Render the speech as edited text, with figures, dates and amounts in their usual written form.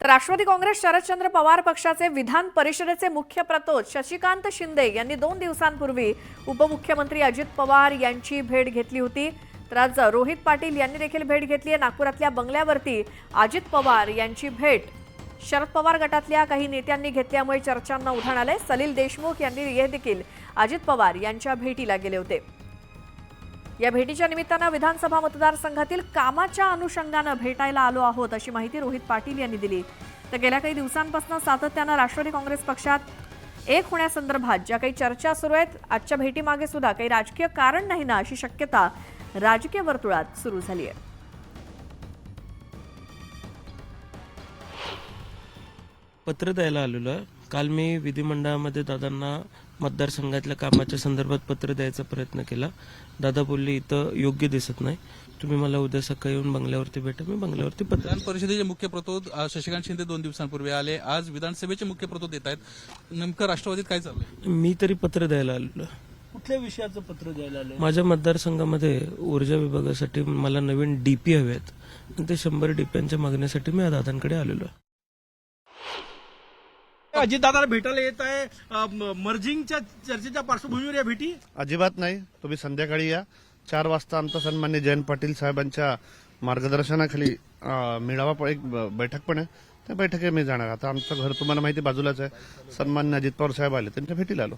तर राष्ट्रवादी काँग्रेस शरदचंद्र पवार पक्षाचे विधान परिषदेचे मुख्य प्रतोद शशिकांत शिंदे यांनी 2 दिवसांपूर्वी उपमुख्यमंत्री अजित पवार यांची भेट घेतली होती। तर आज रोहित पाटील यांनी देखील भेट घेतली आहे। नागपुरातल्या बंगल्यावरती अजित पवार यांची भेट शरद पवार गटातल्या काही नेत्यांनी घेतल्यामुळे चर्चांना उधाण आले। सलील देशमुख यांनी देखील अजित पवार यांच्या भेटीला गेले होते। या भेटीच्या निमित्तानं विधानसभा मतदारसंघातील कामाच्या अनुषंगाने भेटायला आलो आहोत अशी माहिती रोहित पाटील यांनी दिली। तर गेल्या काही दिवसांपासून सातत्याने राष्ट्रवादी काँग्रेस पक्षात एक होण्यासंदर्भात ज्या काही चर्चा सुरू आहेत, आजच्या भेटीमागे सुद्धा काही राजकीय कारण नाही ना अशी शक्यता राजकीय वर्तुळात सुरू झाली आहे। पत्र द्यायला आलेलो आहे। काल मी विधिमंडळामध्ये दादांना मतदारसंघातल्या कामाच्या संदर्भात पत्र द्यायचा प्रयत्न केला। दादा बोलले इथं योग्य दिसत नाही, तुम्ही मला उद्या सकाळी येऊन बंगल्यावरती भेटा। मी बंगल्यावरती पत्र विधान परिषदेचे मुख्य प्रतोद शशिकांत शिंदे 2 दिवसांपूर्वी आले, आज विधानसभेचे मुख्य प्रतोद येत आहेत। नेमकं राष्ट्रवादीत काय चाललंय? मी तरी पत्र द्यायला आलेलो आहे। कुठल्या विषयाचं पत्र द्यायला आलं? माझ्या मतदारसंघामध्ये ऊर्जा विभागासाठी मला नवीन डीपी हवे आहेत आणि ते 100 डीपीच्या मागणीसाठी मी दादांकडे आलेलो आहे। अजितदादाला भेटायला येत आहे, मर्जिंगच्या चर्चेच्या पार्श्वभूमीवर या भेटी? अजिबात नाही, तुम्ही संध्याकाळी या। 4 वाजता आमचा सन्मान्य जयंत पाटील साहेबांच्या मार्गदर्शनाखाली मेळावा एक बैठक पण आहे, त्या बैठकीत मी जाणार। आता आमचं घर तुम्हाला माहिती बाजूलाच आहे। सन्मान्य अजित पवार साहेब आले, त्यांच्या भेटीला आलो।